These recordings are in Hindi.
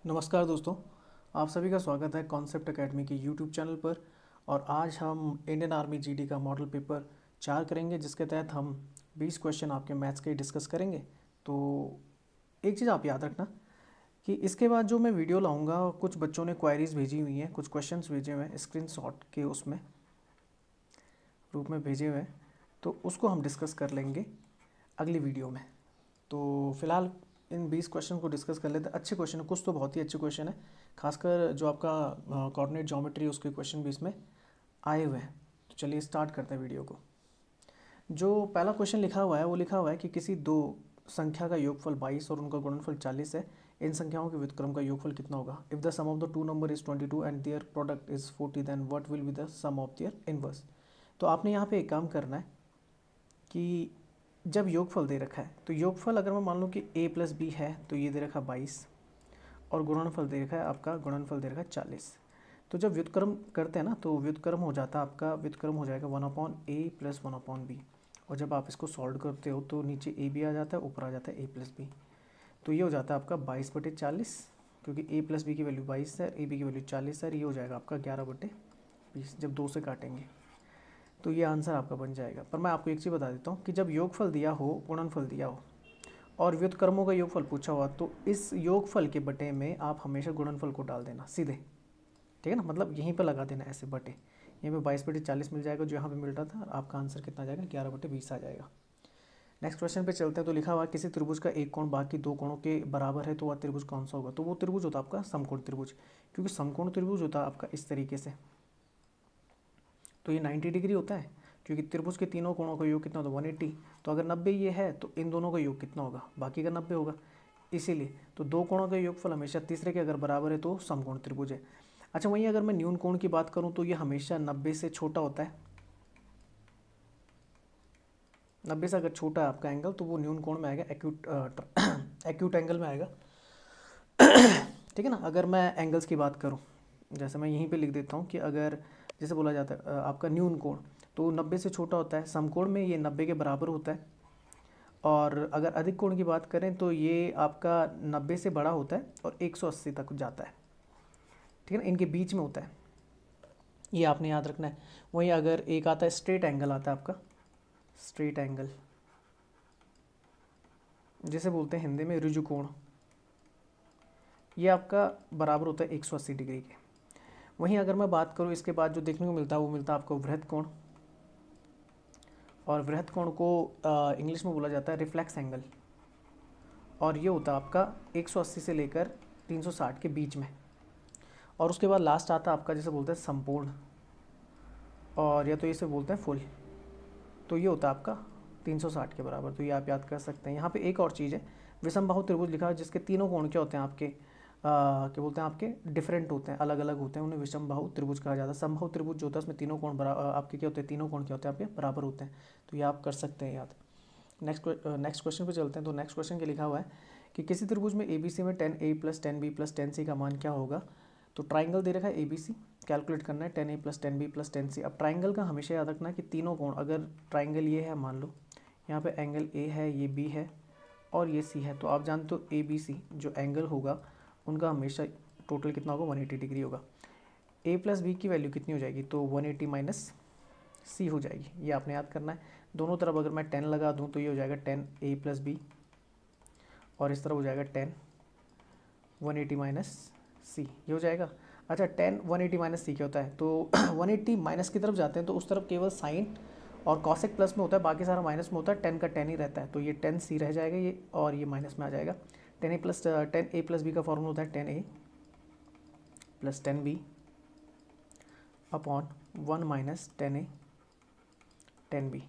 नमस्कार दोस्तों, आप सभी का स्वागत है कॉन्सेप्ट एकेडमी के यूट्यूब चैनल पर। और आज हम इंडियन आर्मी जीडी का मॉडल पेपर 4 करेंगे, जिसके तहत हम 20 क्वेश्चन आपके मैथ्स के डिस्कस करेंगे। तो एक चीज़ आप याद रखना कि इसके बाद जो मैं वीडियो लाऊंगा, कुछ बच्चों ने क्वायरीज भेजी हुई हैं, कुछ क्वेश्चंस भेजे हुए हैं स्क्रीनशॉट के उसमें रूप में भेजे हुए हैं, तो उसको हम डिस्कस कर लेंगे अगली वीडियो में। तो फिलहाल इन 20 क्वेश्चन को डिस्कस कर लेते हैं। अच्छे क्वेश्चन है, कुछ तो बहुत ही अच्छे क्वेश्चन है, खासकर जो आपका कोऑर्डिनेट ज्योमेट्री उसके क्वेश्चन भी इसमें आए हुए हैं। तो चलिए स्टार्ट करते हैं वीडियो को। जो पहला क्वेश्चन लिखा हुआ है वो लिखा हुआ है कि किसी दो संख्या का योगफल 22 और उनका गुणनफल 40 है, इन संख्याओं के व्युत्क्रम का योगफल कितना होगा? If the sum of the two number is 22 and their product is 40, then what will be the sum of their inverse. तो आपने यहाँ पे एक काम करना है कि जब योगफल दे रखा है तो योगफल अगर मैं मान लूँ कि a प्लस बी है तो ये दे रखा 22 और गुणनफल दे रखा है आपका, गुणनफल दे रखा है 40। तो जब व्युत्क्रम करते हैं ना तो व्युत्क्रम हो जाता है आपका, व्युत्क्रम हो जाएगा 1/a प्लस 1/b। और जब आप इसको सॉल्व करते हो तो नीचे a भी आ जाता है, ऊपर आ जाता है a प्लस बी। तो ये हो जाता है आपका 22/40, क्योंकि a प्लस बी की वैल्यू 22 है, ए बी की वैल्यू 40 है। ये हो जाएगा आपका 11/20 जब 2 से काटेंगे। तो ये आंसर आपका बन जाएगा। पर मैं आपको एक चीज़ बता देता हूँ कि जब योगफल दिया हो, गुणनफल दिया हो और व्युत्क्रमों का योगफल पूछा हुआ, तो इस योगफल के बटे में आप हमेशा गुणनफल को डाल देना सीधे, ठीक है ना। मतलब यहीं पर लगा देना ऐसे बटे, यहीं पे 22/40 मिल जाएगा जो यहाँ पे मिल रहा था, और आपका आंसर कितना आ जाएगा? 11/20 आ जाएगा। नेक्स्ट क्वेश्चन पे चलते हैं। तो लिखा हुआ किसी त्रिभुज का एक कोण बाकी दो कोणों के बराबर है, तो वह त्रिभुज कौन सा होगा? तो वो त्रिभुज होता है आपका समकोण त्रिभुज, क्योंकि समकोण त्रिभुज होता है आपका इस तरीके से। तो ये 90 डिग्री होता है, क्योंकि त्रिभुज के तीनों कोणों का योग कितना होता है? 180। तो अगर 90 ये है तो इन दोनों का योग कितना होगा? बाकी का 90 होगा। इसीलिए तो दो कोणों का योगफल हमेशा तीसरे के अगर बराबर है तो समकोण त्रिभुज है। अच्छा, वहीं अगर मैं न्यून कोण की बात करूं तो ये हमेशा 90 से छोटा होता है। 90 से अगर छोटा है आपका एंगल तो वो न्यून कोण में आएगा, एक्यूट एक्यूट एंगल में आएगा, ठीक है ना। अगर मैं एंगल्स की बात करूं, जैसे मैं यहीं पे लिख देता हूं कि अगर जैसे बोला जाता है आपका न्यून कोण तो 90 से छोटा होता है, समकोण में ये 90 के बराबर होता है। और अगर अधिक कोण की बात करें तो ये आपका 90 से बड़ा होता है और 180 तक जाता है, ठीक है ना, इनके बीच में होता है। ये आपने याद रखना है। वहीं अगर एक आता है स्ट्रेट एंगल, आता है आपका स्ट्रेट एंगल, जिसे बोलते हैं हिंदी में ऋजु कोण, ये आपका बराबर होता है 180 डिग्री के। वहीं अगर मैं बात करूँ इसके बाद जो देखने को मिलता है वो मिलता है आपको वृहत कोण, और वृहत कोण को इंग्लिश में बोला जाता है रिफ्लेक्स एंगल, और ये होता है आपका 180 से लेकर 360 के बीच में। और उसके बाद लास्ट आता है आपका जिसे बोलते हैं संपूर्ण, और या तो इसे बोलते हैं फुल। तो ये होता है आपका 360 के बराबर। तो ये आप याद कर सकते हैं। यहाँ पे एक और चीज़ है, विषमबाहु त्रिभुज लिखा है जिसके तीनों कोण क्या होते हैं आपके, क्या बोलते हैं आपके, डिफरेंट होते हैं, अलग अलग होते हैं, उन्हें विषमबाहु त्रिभुज कहा जाता है। समबाहु त्रिभुज जो होता है उसमें तीनों कोण आपके क्या होते हैं, तीनों कोण क्या होते हैं आपके बराबर होते हैं। तो ये आप कर सकते हैं याद। नेक्स्ट क्वेश्चन पे चलते हैं। तो नेक्स्ट क्वेश्चन क्या लिखा हुआ है कि किसी त्रिभुज में ABC में 10A plus 10B plus 10C का मान क्या होगा? तो ट्राइंगल दे रखा है ABC, कैलकुलेट करना है 10A plus 10B plus 10C। अब ट्राइंगल का हमेशा याद रखना है कि तीनों कोण, अगर ट्राइंगल ये है, मान लो यहाँ पे एंगल A है, ये B है और ये C है, तो आप जानते हो ABC जो एंगल होगा उनका हमेशा टोटल कितना होगा? 180 डिग्री होगा। A प्लस B की वैल्यू कितनी हो जाएगी? तो 180 माइनस C हो जाएगी, ये आपने याद करना है। दोनों तरफ अगर मैं 10 लगा दूँ तो ये हो जाएगा 10A प्लस बी, और इस तरफ हो जाएगा 10 180 माइनस सी, ये हो जाएगा। अच्छा, 10 180 माइनस सी क्या होता है? तो 180 माइनस की तरफ जाते हैं तो उस तरफ केवल साइन और कॉसेक प्लस में होता है, बाकी सारा माइनस में होता है। 10 का 10 ही रहता है, तो ये 10C रह जाएगा ये, और ये माइनस में आ जाएगा। 10A प्लस बी का फॉर्मूला होता है 10A plus 10B upon 1 minus 10A 10B।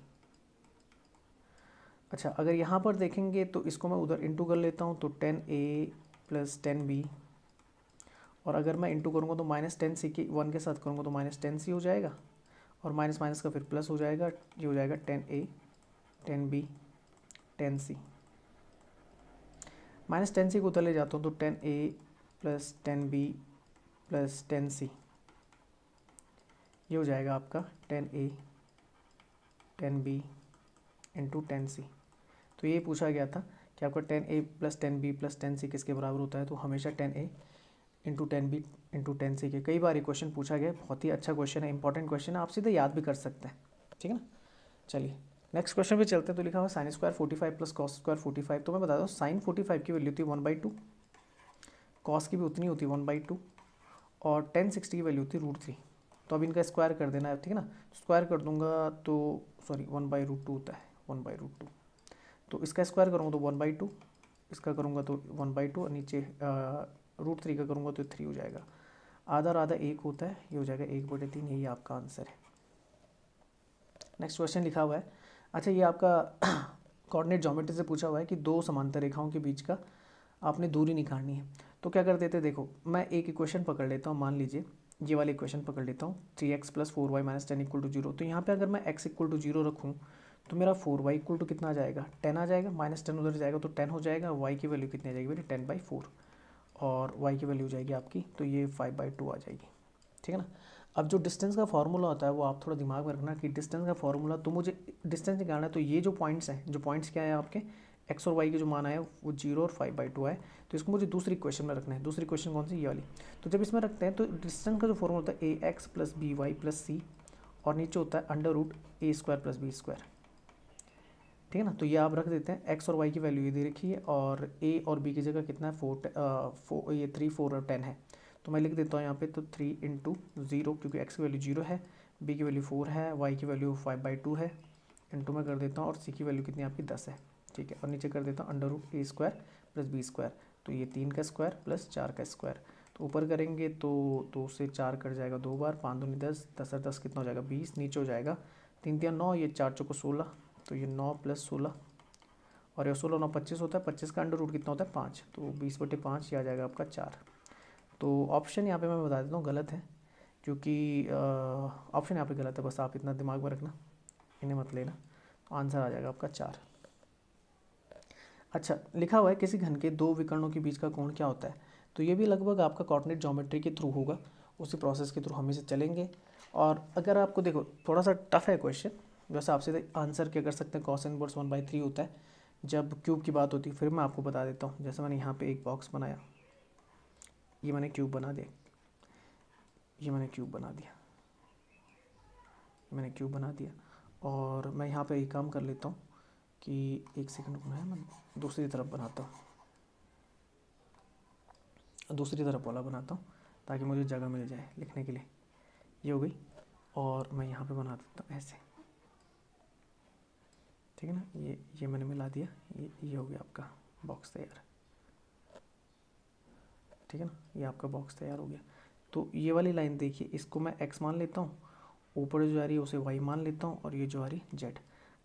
अच्छा, अगर यहाँ पर देखेंगे तो इसको मैं उधर इंटू कर लेता हूँ, तो 10A प्लस 10B, और अगर मैं इंटू करूँगा तो माइनस 10C की 1 के साथ करूँगा तो माइनस 10C हो जाएगा, और माइनस माइनस का फिर प्लस हो जाएगा, ये हो जाएगा 10A 10B 10C। Minus 10C को उधर ले जाता हूँ तो 10A plus 10B plus 10C, ये हो जाएगा आपका 10A 10B इंटू 10C। तो ये पूछा गया था कि आपका 10A plus 10B plus 10C किसके बराबर होता है? तो हमेशा 10A into 10b into 10c। कई बार ये क्वेश्चन पूछा गया, बहुत ही अच्छा क्वेश्चन है, इंपॉर्टेंट क्वेश्चन है, आप सीधे याद भी कर सकते हैं, ठीक है ना। चलिए नेक्स्ट क्वेश्चन पे चलते हैं। तो लिखा हुआ sine square 45 plus cos square 45। तो मैं बता दूँ साइन 45 की वैल्यू थी 1/2, कॉस की भी उतनी होती है 1/2, और 1060 की वैल्यू थी √3। तो अब इनका स्क्वायर कर देना है, ठीक है ना। स्क्वायर कर दूंगा तो सॉरी 1/√2 होता है, 1/√2। तो इसका स्क्वायर करूँगा तो 1/2, इसका करूँगा तो 1/2, और नीचे √3 का करूँगा तो 3 हो जाएगा। आधा आधा 1 होता है, ये हो जाएगा 1/3। यही आपका आंसर है। नेक्स्ट क्वेश्चन लिखा हुआ है, अच्छा ये आपका कोऑर्डिनेट ज्योमेट्री से पूछा हुआ है कि दो समांतर रेखाओं के बीच का आपने दूरी निकालनी है। तो क्या कर देते, देखो मैं एक इक्वेशन पकड़ लेता हूँ, मान लीजिए ये वाली इक्वेशन पकड़ लेता हूँ 3x + 4y - 10 = 0। तो यहाँ पे अगर मैं x = 0 रखूँ तो मेरा 4y = कितना आ जाएगा, 10 आ जाएगा, -10 उधर जाएगा तो 10 हो जाएगा। y की वैल्यू कितनी आ जाएगी मेरी, 10/4, और y की वैल्यू हो जाएगी आपकी, तो ये 5/2 आ जाएगी, ठीक है ना। अब जो डिस्टेंस का फॉर्मूला होता है वो आप थोड़ा दिमाग में रखना कि डिस्टेंस का फॉर्मूला, तो मुझे डिस्टेंस निकालना है। तो ये जो पॉइंट्स हैं, जो पॉइंट्स क्या है आपके, एक्स और वाई के जो मान आए वो 0 और 5/2 आए। तो इसको मुझे दूसरी क्वेश्चन में रखना है। दूसरी क्वेश्चन कौन सी, ये वाली। तो जब इसमें रखते हैं तो डिस्टेंस का जो फॉर्मूला होता है ax + by + c, और नीचे होता है √a² + b², ठीक है ना। तो ये आप रख देते हैं, एक्स और वाई की वैल्यू ये दे रखी है, और ए और बी की जगह कितना है 3, 4 और 10 है। तो मैं लिख देता हूँ यहाँ पे, तो 3 × 0, क्योंकि एक्स की वैल्यू 0 है, बी की वैल्यू 4 है, वाई की वैल्यू 5/2 है, इंटू में कर देता हूँ, और सी की वैल्यू कितनी आपकी 10 है, ठीक है। और नीचे कर देता हूँ √a² + b²। तो ये 3 का स्क्वायर प्लस 4 का स्क्वायर। तो ऊपर करेंगे तो 2 से 4 कट जाएगा 2 बार, 5 दूनी 10, 10 और 10 कितना हो जाएगा 20, नीचे हो जाएगा 3 3 9, ये 4 चौको 16, तो ये 9 + 16, और ये 16 9 25 होता है, 25 का अंडर रूट कितना होता है 5, तो 20/5 ये आ जाएगा आपका 4। तो ऑप्शन यहाँ पे मैं बता देता हूँ गलत है, क्योंकि ऑप्शन यहाँ पे गलत है, बस आप इतना दिमाग में रखना, इन्हें मत लेना। आंसर आ जाएगा आपका 4। अच्छा लिखा हुआ है किसी घन के दो विकर्णों के बीच का कोण क्या होता है। तो ये भी लगभग आपका कोऑर्डिनेट ज्योमेट्री के थ्रू होगा, उसी प्रोसेस के थ्रू हम इसे चलेंगे। और अगर आपको देखो थोड़ा सा टफ है क्वेश्चन, वैसे आप सीधे आंसर क्या कर सकते हैं, cos इनवर्स 1/3 होता है जब क्यूब की बात होती है। फिर मैं आपको बता देता हूँ, जैसे मैंने यहाँ पे एक बॉक्स बनाया, ये मैंने क्यूब बना दिया, ये मैंने क्यूब बना दिया, ये मैंने क्यूब बना दिया, और मैं यहाँ पे एक काम कर लेता हूँ कि एक सेकंड को मैं दूसरी तरफ बनाता हूँ, दूसरी तरफ वाला बनाता हूँ ताकि मुझे जगह मिल जाए लिखने के लिए। ये हो गई, और मैं यहाँ पे बना देता हूँ ऐसे, ठीक है ना। ये मैंने मिला दिया, ये हो गया आपका बॉक्स तैयार, ठीक है ना। ये आपका बॉक्स तैयार हो गया। तो ये वाली लाइन देखिए, इसको मैं x मान लेता हूँ, ऊपर जो आ रही है उसे y मान लेता हूँ, और ये जो आ रही है z।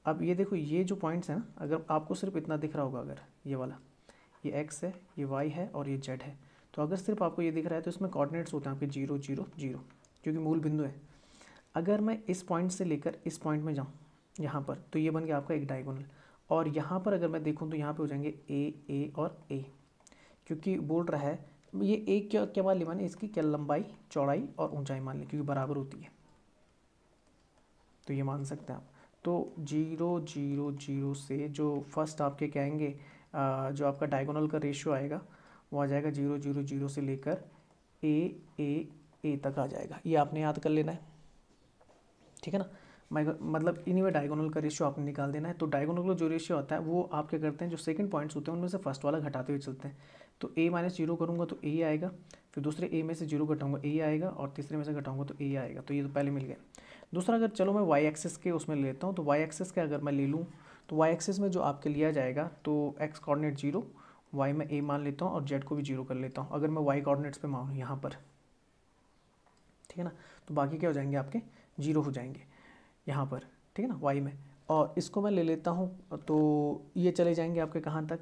अब ये देखो ये जो पॉइंट्स हैं ना, अगर आपको सिर्फ इतना दिख रहा होगा, अगर ये वाला, ये x है, ये y है, और ये z है, तो अगर सिर्फ आपको ये दिख रहा है तो इसमें कोऑर्डिनेट्स होते हैं आपके 0 0 0, क्योंकि मूल बिंदु है। अगर मैं इस पॉइंट से लेकर इस पॉइंट में जाऊँ यहाँ पर, तो ये बन गया आपका एक डायगोनल। और यहाँ पर अगर मैं देखूँ तो यहाँ पे हो जाएंगे ए और ए, क्योंकि बोल रहा है ये एक क्या मान ली, माने इसकी क्या लंबाई चौड़ाई और ऊंचाई मान ली, क्योंकि बराबर होती है, तो ये मान सकते हैं आप। तो 0 0 0 से जो फर्स्ट आपके कहेंगे जो आपका डायगोनल का रेशियो आएगा वो आ जाएगा 0 0 0 से लेकर ए तक आ जाएगा। ये आपने याद कर लेना है, ठीक है ना। मतलब इन्हीं में डायगोनल का रेशियो आपने निकाल देना है। तो डायगोनल का जो रेशियो आता है वो आप क्या करते हैं, जो सेकंड पॉइंट्स होते हैं उनमें से फर्स्ट वाला घटाते हुए चलते हैं। तो a - 0 करूँगा तो a आएगा, फिर दूसरे a में से 0 घटाऊंगा a आएगा, और तीसरे में से घटाऊंगा तो a आएगा। तो ये तो पहले मिल गया। दूसरा अगर चलो मैं y एक्सिस के उसमें ले लेता हूँ, तो y एक्सिस के अगर मैं ले लूँ तो y एक्सिस में जो आपके लिया जाएगा, तो x कोऑर्डिनेट 0, y में a मान लेता हूँ, और z को भी 0 कर लेता हूँ अगर मैं y कोऑर्डिनेट्स पे मानूँ यहाँ पर, ठीक है ना। तो बाकी क्या हो जाएंगे आपके 0 हो जाएंगे यहाँ पर, ठीक है ना, y में। और इसको मैं ले लेता हूँ, तो ये चले जाएंगे आपके कहाँ तक,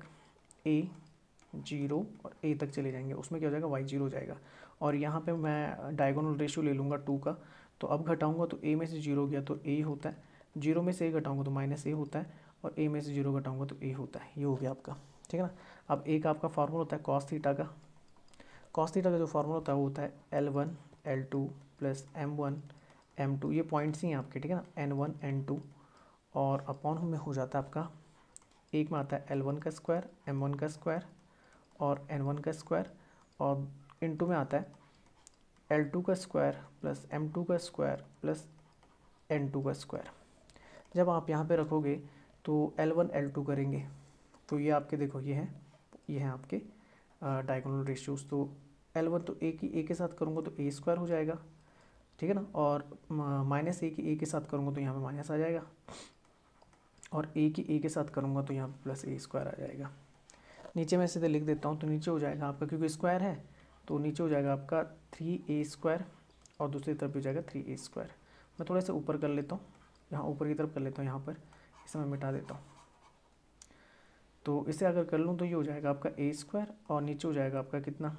a 0 और a तक चले जाएंगे, उसमें क्या हो जाएगा y 0 हो जाएगा। और यहाँ पे मैं डायगोनल रेशियो ले लूँगा 2 का, तो अब घटाऊँगा तो a में से 0 गया तो a होता है, 0 में से a घटाऊँगा तो -a होता है, और a में से 0 घटाऊँगा तो a होता है। ये हो गया आपका, ठीक है ना। अब एक आपका फार्मूला होता है cos थीटा का। cos थीटा का जो फार्मूला होता है वो होता है L1 L2 + M1 M2, ये पॉइंट्स ही हैं आपके, ठीक है ना, N1 N2, और अपॉन में हो जाता है आपका, एक में आता है L1 का स्क्वायर, M1 का स्क्वायर, और N1 का स्क्वायर, और इनटू में आता है L2 का स्क्वायर प्लस M2 का स्क्वायर प्लस N2 का स्क्वायर। जब आप यहाँ पे रखोगे तो L1 L2 करेंगे तो ये आपके देखो ये हैं आपके डायगोनल रेशियोज। तो L1 तो ए के साथ करूँगा तो ए स्क्वायर हो जाएगा, ठीक है ना, और माइनस ए के साथ करूँगा तो यहाँ पे माइनस आ जाएगा, और ए के साथ करूँगा तो यहाँ पे प्लस ए स्क्वायर आ जाएगा। नीचे मैं सीधे लिख देता हूँ, तो नीचे हो जाएगा आपका, क्योंकि स्क्वायर है तो नीचे हो जाएगा आपका 3a स्क्वायर और दूसरी तरफ भी हो जाएगा 3a स्क्वायर। मैं थोड़ा सा ऊपर कर लेता हूँ, यहाँ ऊपर की तरफ कर लेता हूँ, यहाँ पर इसे मैं मिटा देता हूँ। तो इसे अगर कर लूँ तो ये हो जाएगा आपका a स्क्वायर और नीचे हो जाएगा आपका कितना,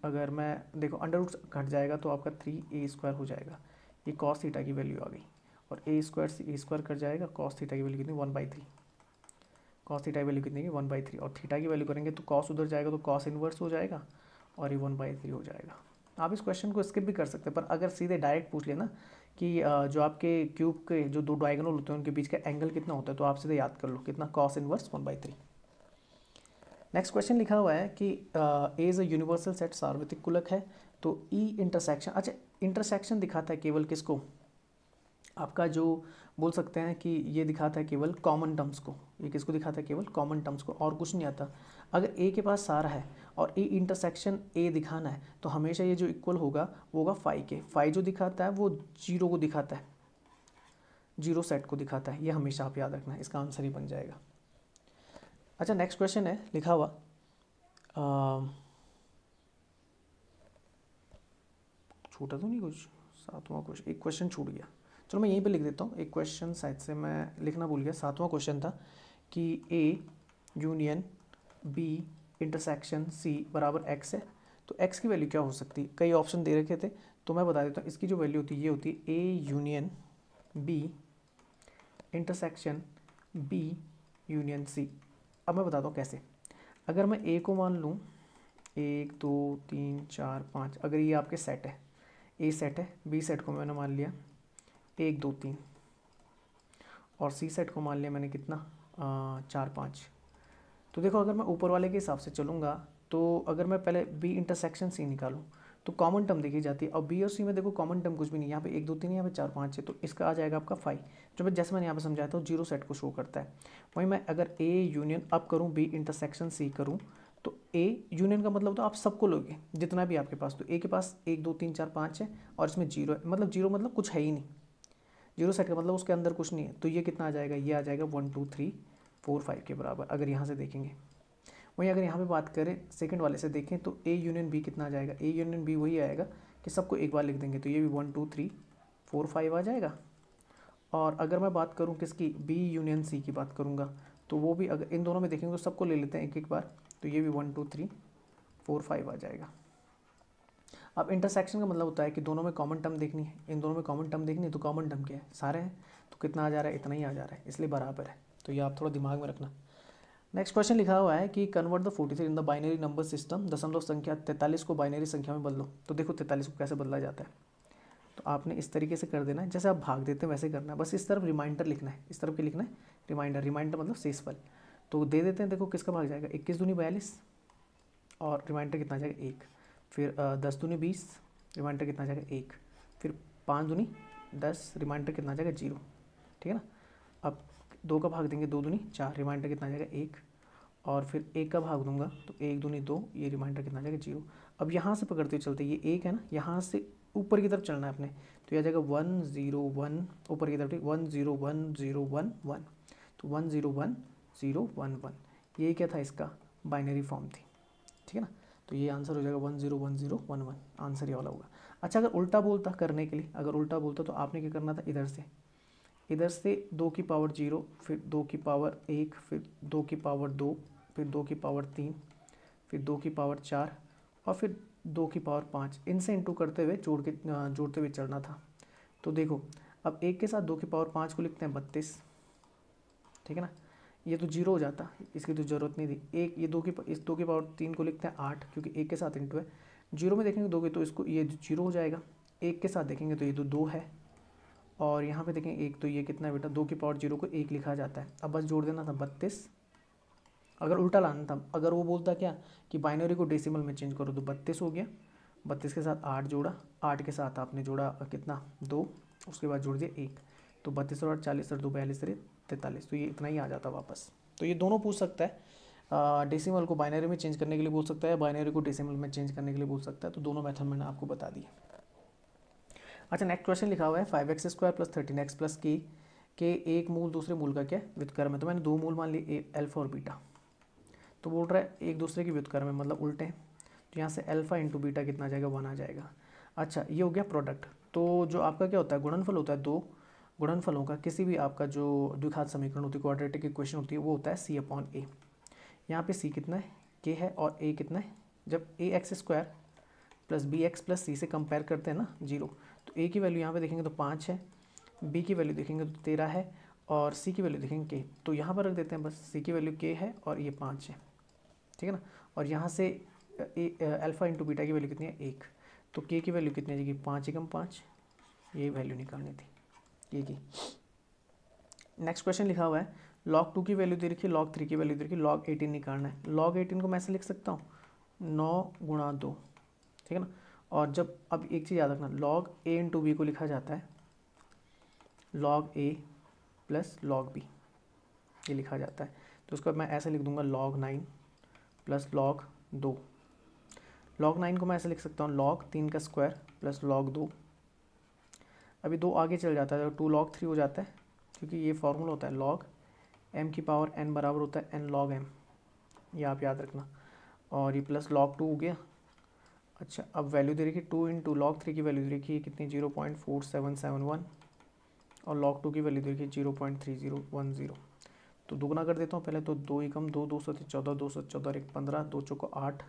अगर मैं देखो अंडर रूट घट जाएगा तो आपका 3a स्क्वायर हो जाएगा। ये कॉस थीटा की वैल्यू आ गई, और a स्क्वायर से a स्क्वायर कट जाएगा, कॉस थीटा की वैल्यू कितनी 1/3, कॉस थीटा की वैल्यू कितनी है 1/3, और थीटा की वैल्यू करेंगे तो कॉस उधर जाएगा तो कॉस इनवर्स हो जाएगा और ये 1/3 हो जाएगा। आप इस क्वेश्चन को स्किप भी कर सकते हैं, पर अगर सीधे डायरेक्ट पूछ लेना कि जो आपके क्यूब के जो दो डायगोनल होते हैं उनके बीच का एंगल कितना होता है, तो आप सीधे याद कर लो कितना, कॉस इनवर्स 1/3। नेक्स्ट क्वेश्चन लिखा हुआ है कि A is a universal set, सार्वत्रिक गुणक है, तो ई इंटरसेक्शन, अच्छा इंटरसेक्शन दिखाता है केवल किसको, आपका जो बोल सकते हैं कि ये दिखाता है केवल कॉमन टर्म्स को, ये किसको दिखाता है केवल कॉमन टर्म्स को, और कुछ नहीं आता। अगर ए के पास सारा है और ए इंटरसेक्शन ए दिखाना है तो हमेशा ये जो इक्वल होगा वो होगा फाई के, फाई जो दिखाता है वो जीरो को दिखाता है, जीरो सेट को दिखाता है, ये हमेशा आप याद रखना है, इसका आंसर ही बन जाएगा। अच्छा नेक्स्ट क्वेश्चन है लिखा हुआ छूटा तो नहीं कुछ, सातवां क्वेश्चन, एक क्वेश्चन छूट गया, चलो मैं यहीं पे लिख देता हूँ। एक क्वेश्चन शायद से मैं लिखना भूल गया, सातवां क्वेश्चन था कि A union B intersection C बराबर एक्स है, तो एक्स की वैल्यू क्या हो सकती है, कई ऑप्शन दे रखे थे तो मैं बता देता हूँ। इसकी जो वैल्यू होती है ये होती है A union B intersection B union C. अब मैं बताता हूँ कैसे। अगर मैं ए को मान लूँ 1 2 3 4 5, अगर ये आपके सेट है, ए सेट है, बी सेट को मैंने मान लिया 1 2 3, और सी सेट को मान लिया मैंने कितना 4 5। तो देखो अगर मैं ऊपर वाले के हिसाब से चलूँगा तो अगर मैं पहले बी इंटरसेक्शन सी निकालूँ तो कॉमन टर्म देखी जाती है, और बी और सी में देखो कॉमन टर्म कुछ भी नहीं, यहाँ पे 1 2 3 यहाँ पे 4 5 है, तो इसका आ जाएगा आपका 5, जो मैं जैसे मैंने यहाँ पे समझाया था जीरो सेट को शो करता है। वहीं मैं अगर ए यूनियन अब करूँ बी इंटरसेक्शन सी करूँ तो ए यूनियन का मतलब तो आप सबको लोगे जितना भी आपके पास, तो ए के पास 1 2 3 4 5 है और इसमें जीरो है, मतलब जीरो मतलब कुछ है ही नहीं, जीरो सेट का मतलब उसके अंदर कुछ नहीं है, तो ये कितना आ जाएगा, ये आ जाएगा 1 2 3 4 5 के बराबर अगर यहाँ से देखेंगे। वहीं अगर यहाँ पे बात करें सेकंड वाले से देखें तो ए यूनियन बी कितना आ जाएगा, ए यूनियन बी वही आएगा कि सबको एक बार लिख देंगे, तो ये भी 1 2 3 4 5 आ जाएगा। और अगर मैं बात करूँ किसकी, बी यूनियन सी की बात करूँगा तो वो भी अगर इन दोनों में देखेंगे तो सबको ले लेते हैं एक एक बार, तो ये भी 1 2 3 4 5 आ जाएगा। अब इंटरसेक्शन का मतलब होता है कि दोनों में कॉमन टर्म देखनी है, इन दोनों में कॉमन टर्म देखनी है, तो कॉमन टर्म क्या है, सारे हैं, तो कितना आ जा रहा है, इतना ही आ जा रहा है, इसलिए बराबर है, तो ये आप थोड़ा दिमाग में रखना। नेक्स्ट क्वेश्चन लिखा हुआ है कि convert the 43 in the binary number system, दशमलव संख्या 43 को बाइनरी संख्या में बदलो। तो देखो 43 को कैसे बदला जाता है, तो आपने इस तरीके से कर देना है, जैसे आप भाग देते हैं वैसे करना है, बस इस तरफ रिमाइंडर लिखना है, इस तरफ क्या लिखना है रिमाइंडर, रिमाइंडर मतलब शेषफल। तो दे देते हैं, देखो किसका भाग जाएगा, 21 दूनी 42 और रिमाइंडर कितना आ जाएगा 1, फिर 10 दूनी 20 रिमाइंडर कितना आ जाएगा 1, फिर 5 दूनी 10 रिमाइंडर कितना आ जाएगा 0, ठीक है ना। अब 2 का भाग देंगे 2 दूनी 4 रिमाइंडर कितना आ जाएगा 1, और फिर 1 का भाग दूंगा तो 1 दूनी 2 ये रिमाइंडर कितना आ जाएगा 0। अब यहाँ से पकड़ते हुए चलते, ये 1 है ना, यहाँ से ऊपर की तरफ चलना है अपने, तो ये आ जाएगा 1 0 1 ऊपर की तरफ, 1 0 1 0 1 1, तो 1 0 1 0 1 1, ये क्या था इसका बाइनरी फॉर्म थी, ठीक है ना। तो ये आंसर हो जाएगा 1 0 1 0 1 1, आंसर ये वाला होगा। अच्छा अगर उल्टा बोलता करने के लिए, अगर उल्टा बोलता तो आपने क्या करना था, इधर से 2 की पावर 0, फिर 2 की पावर 1, फिर 2 की पावर 2, फिर 2 की पावर 3, फिर 2 की पावर 4 और फिर 2 की पावर 5, इनसे इंटू करते हुए जोड़ते हुए चलना था। तो देखो अब 1 के साथ 2 की पावर 5 को लिखते हैं 32, ठीक है ना, ये तो 0 हो जाता, इसकी तो ज़रूरत नहीं थी। एक ये 2 की पावर 3 को लिखते हैं 8, क्योंकि 1 के साथ इंटू है, 0 में देखेंगे 2 के तो इसको ये 0 हो जाएगा, 1 के साथ देखेंगे तो ये तो 2 है, और यहाँ पे देखें 1, तो ये कितना है बेटा 2 की पावर 0 को 1 लिखा जाता है। अब बस जोड़ देना था 32, अगर उल्टा लाना था, अगर वो बोलता क्या कि बाइनरी को डेसिमल में चेंज करो तो 32 हो गया, 32 के साथ 8 जोड़ा, 8 के साथ आपने जोड़ा कितना 2, उसके बाद जोड़ दिया 1, तो 32 और 40 और 2 42 43, तो ये इतना ही आ जाता वापस। तो ये दोनों पूछ सकता है, डेसिमल को बाइनरी में चेंज करने के लिए बोल सकता है, बाइनरी को डेसिमल में चेंज करने के लिए बोल सकता है। तो दोनों मेथड मैंने आपको बता दिए। अच्छा, नेक्स्ट क्वेश्चन लिखा हुआ है 5x² + 13x + के एक मूल दूसरे मूल का क्या व्युत्क्रम है। तो मैंने दो मूल मान लिए अल्फा और बीटा, तो बोल रहा है एक दूसरे की व्युत्क्रम है मतलब उल्टे, तो यहाँ से अल्फा इंटू बीटा कितना आ जाएगा 1 आ जाएगा। अच्छा, ये हो गया प्रोडक्ट। तो जो आपका क्या होता है गुणनफल होता है, दो गुणनफलों का किसी भी आपका जो द्विघात समीकरण होती है, क्वाड्रेटिक इक्वेशन होती है, वो होता है C/A। यहाँ पे C कितना है K है और A कितना है, जब ax² + bx + c से कंपेयर करते हैं ना 0, तो A की वैल्यू यहाँ पे देखेंगे तो 5 है, B की वैल्यू देखेंगे तो 13 है और C की वैल्यू देखेंगे K, तो यहाँ पर रख देते हैं बस, C की वैल्यू K है और ये 5 है, ठीक है ना। और यहाँ से अल्फा इंटू बीटा की वैल्यू कितनी है 1, तो K की वैल्यू कितनी है 5 एकम 5, ये वैल्यू निकालनी थी ये की। नेक्स्ट क्वेश्चन लिखा हुआ है log 2 की वैल्यू दे रखी है, log 3 की वैल्यू दे रखी है, log 18 निकालना है। log 18 को मैं ऐसे लिख सकता हूँ 9 × 2, ठीक है ना। और जब अब एक चीज़ याद रखना, log a इंटू बी को लिखा जाता है log a + log b, ये लिखा जाता है। तो उसको मैं ऐसे लिख दूंगा log 9 + log 2। log 9 को मैं ऐसे लिख सकता हूँ log 3 का स्क्वायर + log 2। अभी 2 आगे चल जाता है तो 2 log 3 हो जाता है, क्योंकि ये फॉर्मूला होता है log m की पावर n बराबर होता है n log m, ये आप याद रखना। और ये प्लस log 2 हो गया। अच्छा, अब वैल्यू दे रखी 2 × log 3 की वैल्यू दे रखी है कितनी 0.4771 और log 2 की वैल्यू दे रखी है 0.3010। तो दुगना कर देता हूँ पहले, तो 2 एकम 2, 2 × 14, 2 × 14 और 1 15, 2 चौको 8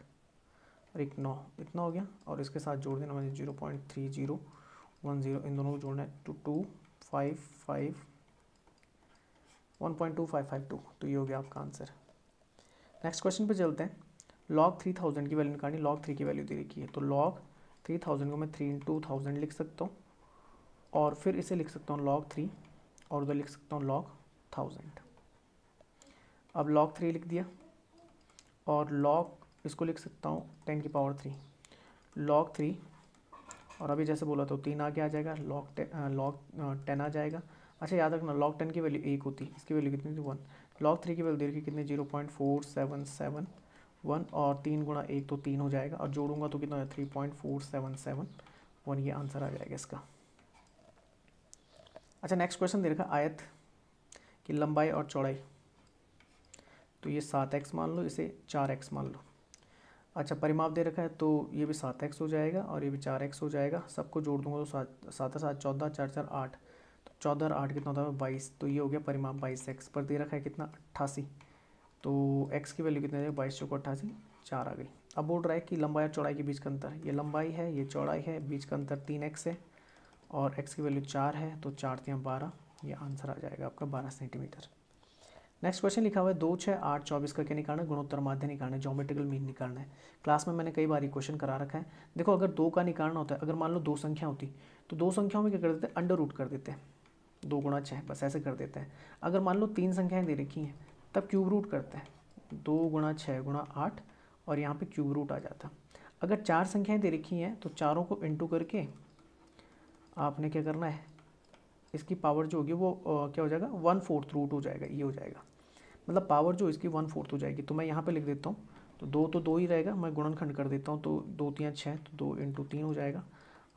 और 1 9, इतना हो गया। और इसके साथ जोड़ देना मुझे 0.3010, इन दोनों को जोड़ना है तो 1.2552, तो ये हो गया आपका आंसर। नेक्स्ट क्वेश्चन पे चलते हैं। log 3000 की वैल्यू निकालनी, log 3 की वैल्यू दे रखी है, तो log 3000 को मैं 3 × 1000 लिख सकता हूँ और फिर इसे लिख सकता हूँ log 3 और उधर लिख सकता हूँ log 1000। अब log 3 लिख दिया और log इसको लिख सकता हूँ 10 की पावर 3 log 3, और अभी जैसे बोला तो 3 आगे आ जाएगा, log 10 आ जाएगा। अच्छा, याद रखना log 10 की वैल्यू 1 होती, इसकी वैल्यू कितनी थी 1। log 3 की वैल्यू दे रखी कितनी 0.4771 और 3 × 1 तो 3 हो जाएगा, और जोड़ूंगा तो कितना 3.4771, ये आंसर आ जाएगा इसका। अच्छा, नेक्स्ट क्वेश्चन दे रखा आयत की लंबाई और चौड़ाई, तो ये 7x मान लो, इसे 4x मान लो। अच्छा, परिमाप दे रखा है तो ये भी 7x हो जाएगा और ये भी 4x हो जाएगा, सबको जोड़ दूंगा तो 7 7 14, 4 4 8, तो 14 और 8 कितना होता है 22, तो ये हो गया परिमाप 22x। पर दे रखा है कितना 88, तो x की वैल्यू कितनी आ जाएगी 22 चौको 88, 4 आ गई। अब बोल रहा है कि लंबाई और चौड़ाई के बीच का अंतर, ये लंबाई है ये चौड़ाई है, बीच का अंतर 3x है और x की वैल्यू 4 है, तो 4 × 12, ये आंसर आ जाएगा आपका 12 सेंटीमीटर। नेक्स्ट क्वेश्चन लिखा हुआ है 2 6 8 24 का क्या निकालना है, गुणोत्तर माध्य निकालना है, ज्योमेट्रिकल मीन निकालना है। क्लास में मैंने कई बार ये क्वेश्चन करा रखा है। देखो, अगर 2 का निकालना होता है, अगर मान लो 2 संख्या होती तो 2 संख्याओं में क्या कर देते हैं अंडर रूट कर देते हैं, 2 × 6 बस ऐसे कर देते हैं। अगर मान लो 3 संख्याएं दे रखी हैं तब क्यूब रूट करते हैं, 2 × 6 × 8 और यहाँ पे क्यूब रूट आ जाता। अगर 4 संख्याएं दे रखी हैं तो चारों को इंटू करके आपने क्या करना है, इसकी पावर जो होगी वो क्या हो जाएगा 1/4 रूट हो जाएगा, ये हो जाएगा, मतलब पावर जो इसकी 1/4 हो जाएगी। तो मैं यहाँ पे लिख देता हूँ, तो 2 तो 2 ही रहेगा, मैं गुणनखंड कर देता हूँ, तो 2 3 6, तो 2 × 3 हो जाएगा।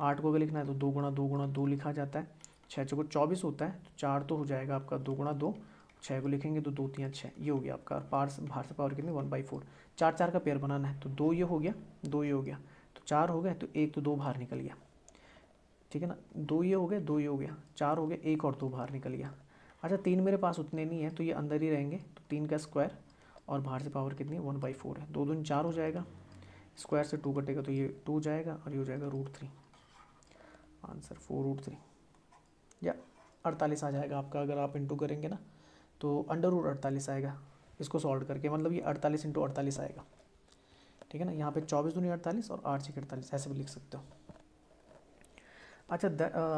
8 को अगर लिखना है तो 2 × 2 × 2 लिखा जाता है, 6 चौको 24 होता है, तो 4 तो हो जाएगा आपका 2 × 2, 6 को लिखेंगे तो 2 3 6, ये हो गया आपका। बाहर से पावर कितनी 1/4, 4 4 का पेयर बनाना है, तो 2 ये हो गया 2 ये हो गया, तो 4 हो गए, तो 1 तो 2 बाहर निकल गया, ठीक है ना। 2 ये हो गया 2 ये हो गया, 4 हो गया, 1 और 2 बाहर निकल गया। अच्छा, 3 मेरे पास उतने नहीं है तो ये अंदर ही रहेंगे, तो 3 का स्क्वायर और बाहर से पावर कितनी 1/4 है, 2 दूनी 4 हो जाएगा, स्क्वायर से 2 कटेगा तो ये 2 जाएगा और ये हो जाएगा √3, आंसर 4√3 या 48 आ जाएगा आपका। अगर आप इंटू करेंगे ना तो √48 आएगा इसको सॉल्व करके, मतलब ये 48 × 48 आएगा, ठीक है ना। यहाँ पे 24 दूनी 48 और 8 6 48, ऐसे भी लिख सकते हो। अच्छा,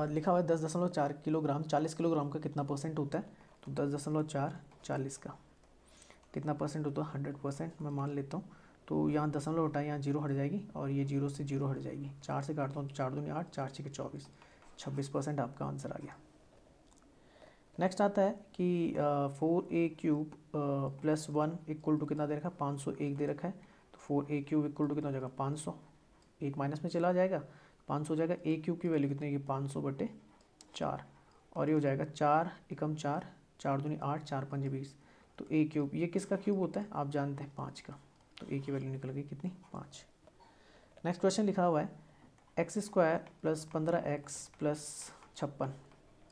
लिखा हुआ है 10.4 किलोग्राम 40 किलोग्राम का कितना परसेंट होता है, तो 10.4 40 का कितना परसेंट होता है 100%, मैं मान लेता हूँ। तो यहाँ दशमलव हटाए, यहाँ 0 हट जाएगी और ये 0 से 0 हट जाएगी। 4 से काटता हूँ तो 4 दूनी 8, 4 छः 24, 26% आपका आंसर आ गया। नेक्स्ट आता है कि 4a³ + 1 इक्वल टू कितना दे रखा है, 501 दे रखा है। तो 4a³ इक्वल टू कितना हो जाएगा, 500, एक माइनस में चला जाएगा, 500 हो जाएगा। a³ की वैल्यू कितनी है, 500/4, और ये हो जाएगा 4 एकम 4, 4 दूनी 8, 4 पंजे 20। तो a³ ये किसका क्यूब होता है, आप जानते हैं 5 का। तो a की वैल्यू निकल गई कितनी, 5। नेक्स्ट क्वेश्चन लिखा हुआ है x² + 15x + 56।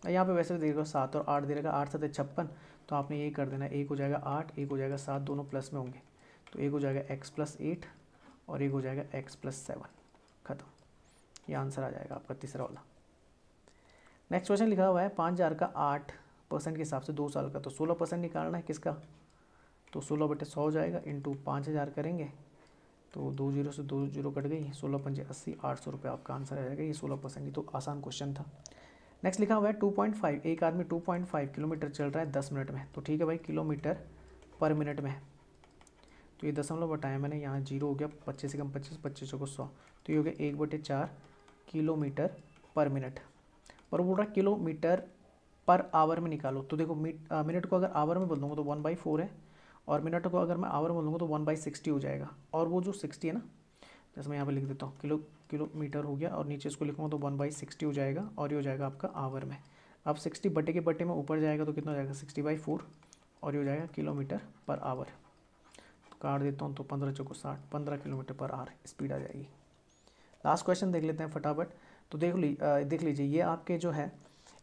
यहाँ पे वैसे दे देगा 7 और 8 दे देगा, 8 7 56। तो आपने यही कर देना, एक हो जाएगा 8, एक हो जाएगा 7, दोनों प्लस में होंगे। तो एक हो जाएगा x + 8 और एक हो जाएगा x + 7, खत्म। ये आंसर आ जाएगा आपका तीसरा वाला। नेक्स्ट क्वेश्चन लिखा हुआ है 5000 का 8% के हिसाब से 2 साल का, तो 16% निकालना है किसका। तो 16/100 हो जाएगा, इंटू 5000 करेंगे तो 2 0 से 2 0 कट गई, 16 पंजे 80, 800 रुपये आपका आंसर आ जाएगा। ये 16%, ही तो आसान क्वेश्चन था। नेक्स्ट लिखा हुआ है 2.5, एक आदमी 2.5 किलोमीटर चल रहा है 10 मिनट में। तो ठीक है भाई, किलोमीटर पर मिनट में है। तो ये दशमलव बताया मैंने, यहाँ 0 हो गया, 25 एकम 25, 25 चौको 100। तो ये हो गया 1/4 किलोमीटर पर मिनट। और बोल रहा है किलोमीटर पर आवर में निकालो। तो देखो मिनट को अगर आवर में बदलूँगा तो 1/4 है, और मिनट को अगर मैं आवर में बदलूँगा तो 1/60 हो जाएगा। और वो जो 60 है ना, जैसे मैं यहाँ पे लिख देता हूँ, किलोमीटर हो गया और नीचे इसको लिखूँगा तो 1/60 हो जाएगा, और ये हो जाएगा आपका आवर में। अब 60 बटे के बटे में ऊपर जाएगा तो कितना हो जाएगा, 60/4, और ये हो जाएगा किलोमीटर पर आवर। तो काट देता हूँ तो 15 चौको 60, 15 किलोमीटर पर आवर स्पीड आ जाएगी। लास्ट क्वेश्चन देख लेते हैं फटाफट। तो देख लीजिए, ये आपके जो है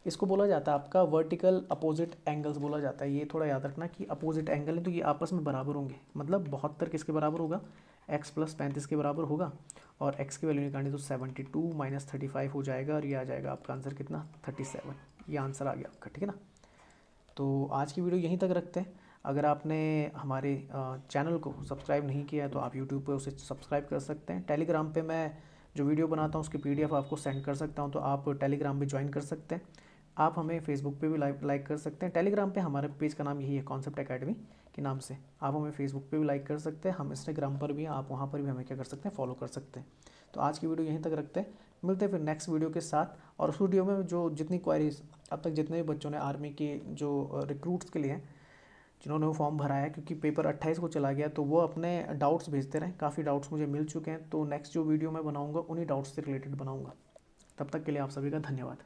इसको बोला जाता है आपका वर्टिकल अपोजिट एंगल्स बोला जाता है। ये थोड़ा याद रखना कि अपोजिट एंगल है तो ये आपस में बराबर होंगे। मतलब 72 किसके बराबर होगा, x + 35 के बराबर होगा, और x की वैल्यू निकालनी तो 72 - 35 हो जाएगा, और ये आ जाएगा आपका आंसर कितना, 37। ये आंसर आ गया आपका, ठीक है ना। तो आज की वीडियो यहीं तक रखते हैं। अगर आपने हमारे चैनल को सब्सक्राइब नहीं किया है तो आप यूट्यूब पर उसे सब्सक्राइब कर सकते हैं। टेलीग्राम पे मैं जो वीडियो बनाता हूँ उसकी PDF आपको सेंड कर सकता हूँ, तो आप टेलीग्राम भी ज्वाइन कर सकते हैं। आप हमें फेसबुक पे भी लाइक कर सकते हैं। टेलीग्राम पे हमारे पेज का नाम यही है, कॉन्सेप्ट एकेडमी के नाम से। आप हमें फेसबुक पे भी लाइक कर सकते हैं, हम इंस्टाग्राम पर भी, आप वहाँ पर भी हमें क्या कर सकते हैं, फॉलो कर सकते हैं। तो आज की वीडियो यहीं तक रखते हैं, मिलते हैं फिर नेक्स्ट वीडियो के साथ। और उस वीडियो में जो जितनी क्वारीज अब तक जितने भी बच्चों ने आर्मी के जो रिक्रूट्स के लिए जिन्होंने वो फॉर्म भरा है, क्योंकि पेपर 28 को चला गया, तो वो अपने डाउट्स भेजते रहे। काफ़ी डाउट्स मुझे मिल चुके हैं, तो नेक्स्ट जो वीडियो मैं बनाऊँगा उन्हीं डाउट्स से रिलेटेड बनाऊँगा। तब तक के लिए आप सभी का धन्यवाद।